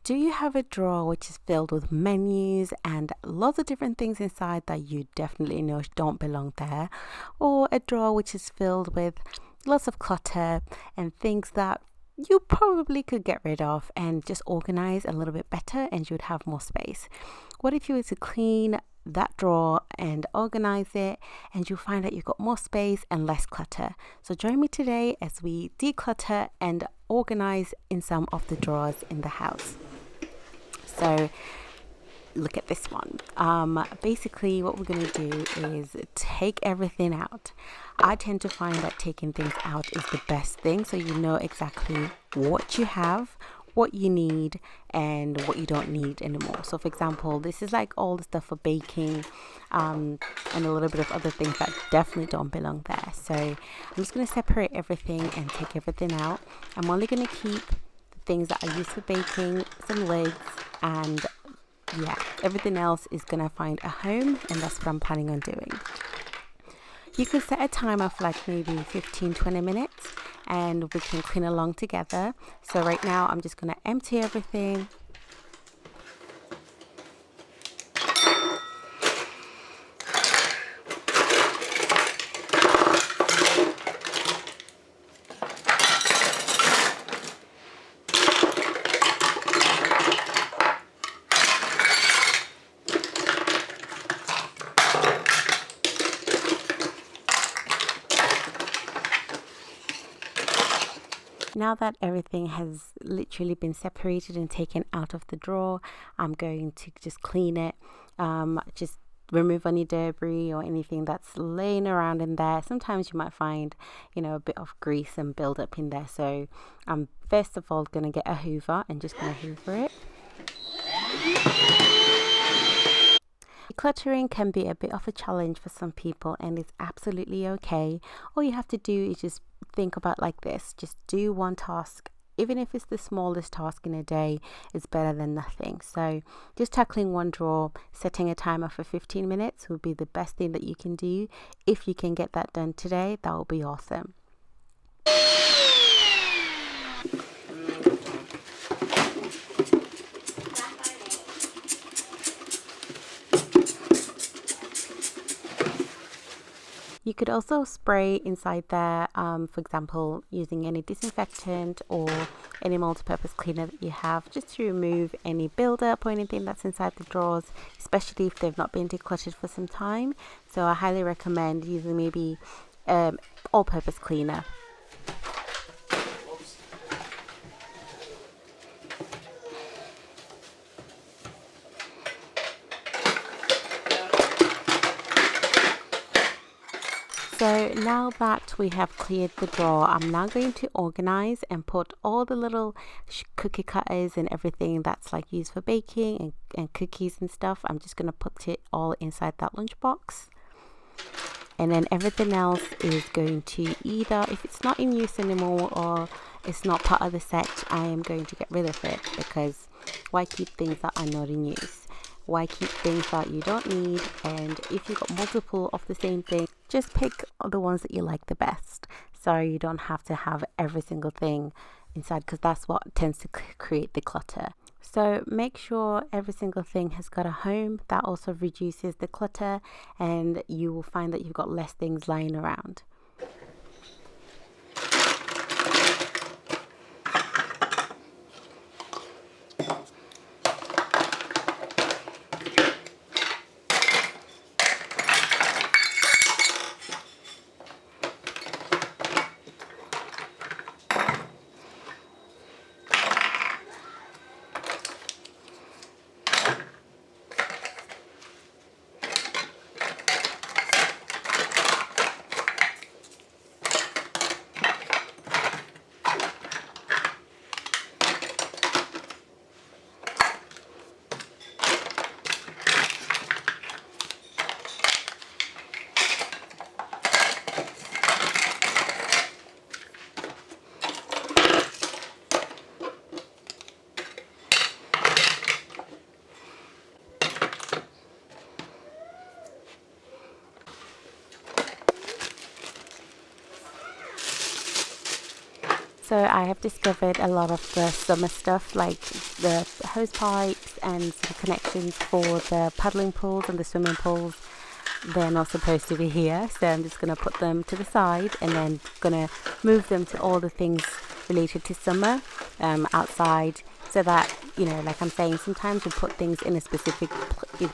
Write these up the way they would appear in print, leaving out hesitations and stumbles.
do you have a drawer which is filled with menus and lots of different things inside that you definitely know don't belong there? Or a drawer which is filled with lots of clutter and things that you probably could get rid of and just organize a little bit better and you would have more space? What if you were to clean that drawer and organize it, and you'll find that you've got more space and less clutter? So join me today as we declutter and organize in some of the drawers in the house. So look at this one. Basically what we're going to do is take everything out. I tend to find that taking things out is the best thing, so you know exactly what you have, what you need, and what you don't need anymore. So for example, this is like all the stuff for baking, and a little bit of other things that definitely don't belong there. So I'm just going to separate everything and take everything out. I'm only going to keep the things that I use for baking, some lids, and yeah, everything else is going to find a home, and that's what I'm planning on doing. You can set a timer for like maybe 15-20 minutes and we can clean along together. So right now I'm just going to empty everything. Now that everything has literally been separated and taken out of the drawer, I'm going to just clean it. Just remove any debris or anything that's laying around in there. Sometimes you might find, a bit of grease and build up in there. So I'm first of all going to get a hoover and just going to hoover it. Decluttering can be a bit of a challenge for some people, and it's absolutely okay. All you have to do is just think about like this: just do one task. Even if it's the smallest task in a day, it's better than nothing. So just tackling one drawer, setting a timer for 15 minutes would be the best thing that you can do. If you can get that done today, that will be awesome. You could also spray inside there, for example, using any disinfectant or any multi-purpose cleaner that you have, just to remove any buildup or anything that's inside the drawers, especially if they've not been decluttered for some time. So I highly recommend using maybe all-purpose cleaner. So now that we have cleared the drawer, I'm now going to organize and put all the little cookie cutters and everything that's like used for baking and cookies and stuff. I'm just going to put it all inside that lunchbox. And then everything else is going to either, if it's not in use anymore or it's not part of the set, I am going to get rid of it, because why keep things that are not in use? Why keep things that you don't need? And if you've got multiple of the same thing, just pick the ones that you like the best, so you don't have to have every single thing inside, because that's what tends to create the clutter. So make sure every single thing has got a home. That also reduces the clutter, and you will find that you've got less things lying around. So I have discovered a lot of the summer stuff, like the hose pipes and some connections for the paddling pools and the swimming pools. They're not supposed to be here, so I'm just going to put them to the side and then going to move them to all the things related to summer outside, so that, you know, like I'm saying, sometimes we put things in a specific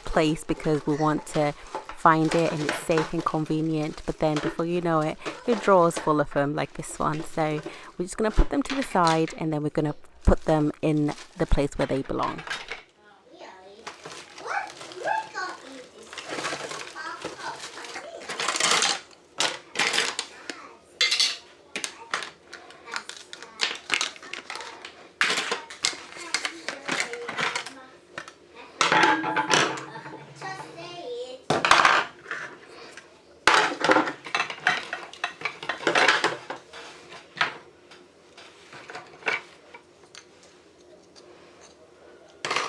place because we want to find it and it's safe and convenient, but then before you know it, your drawer's full of them, like this one. So we're just going to put them to the side and then we're going to put them in the place where they belong.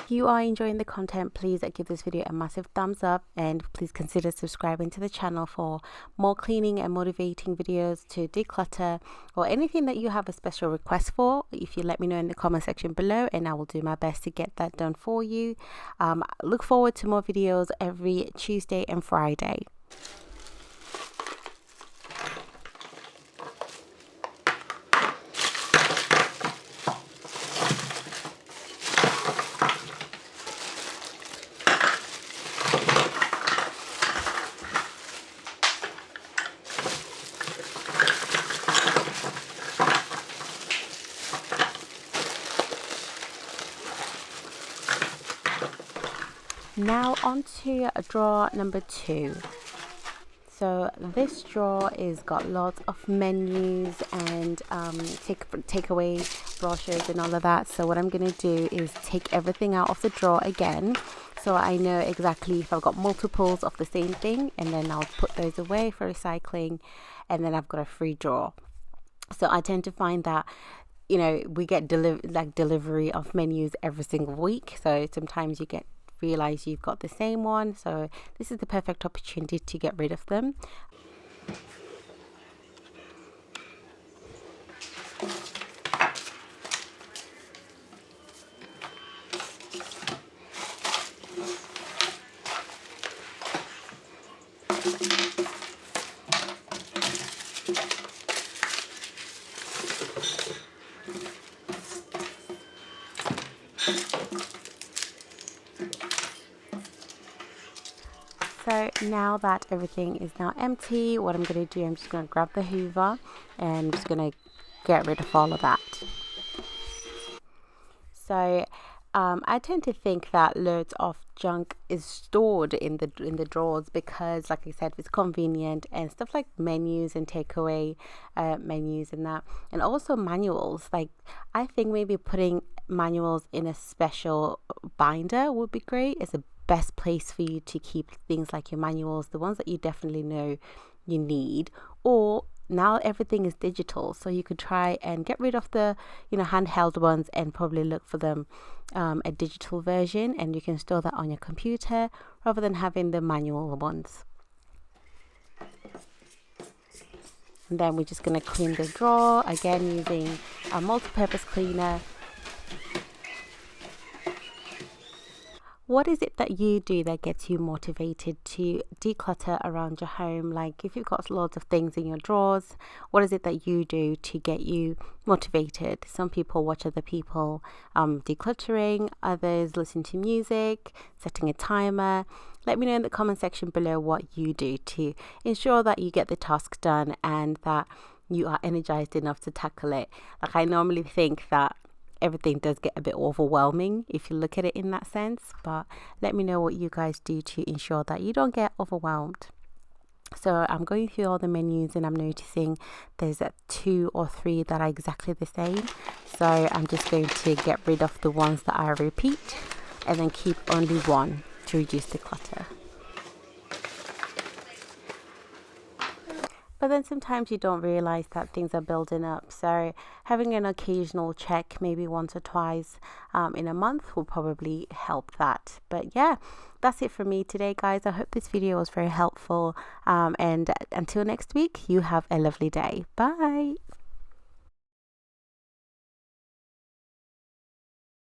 If you are enjoying the content, please give this video a massive thumbs up and please consider subscribing to the channel for more cleaning and motivating videos to declutter, or anything that you have a special request for. If you let me know in the comment section below, and I will do my best to get that done for you. Look forward to more videos every Tuesday and Friday. Now on to drawer number 2. So this drawer is got lots of menus and takeaway brochures and all of that. So what I'm going to do is take everything out of the drawer again, so I know exactly if I've got multiples of the same thing, and then I'll put those away for recycling, and then I've got a free drawer. So I tend to find that, you know, we get delivery of menus every single week, so sometimes you realize you've got the same one, so this is the perfect opportunity to get rid of them. So now that everything is now empty, what I'm going to do, I'm just going to grab the Hoover and I'm just going to get rid of all of that. So I tend to think that loads of junk is stored in the drawers because, like I said, it's convenient, and stuff like menus and takeaway menus and that, and also manuals. Like, I think maybe putting manuals in a special binder would be great. It's a best place for you to keep things like your manuals, the ones that you definitely know you need. Or now everything is digital, so you could try and get rid of the, you know, handheld ones and probably look for them a digital version, and you can store that on your computer rather than having the manual ones. And then we're just going to clean the drawer again using a multi-purpose cleaner. What is it that you do that gets you motivated to declutter around your home? Like, if you've got lots of things in your drawers, what is it that you do to get you motivated? Some people watch other people decluttering, others listen to music, setting a timer. Let me know in the comment section below what you do to ensure that you get the task done and that you are energized enough to tackle it. Like, I normally think that everything does get a bit overwhelming if you look at it in that sense, but let me know what you guys do to ensure that you don't get overwhelmed. So I'm going through all the menus and I'm noticing there's 2 or 3 that are exactly the same, so I'm just going to get rid of the ones that I repeat and then keep only one to reduce the clutter. But then sometimes you don't realize that things are building up. So having an occasional check, maybe once or twice in a month, will probably help that. But yeah, that's it for me today, guys. I hope this video was very helpful. And until next week, you have a lovely day. Bye.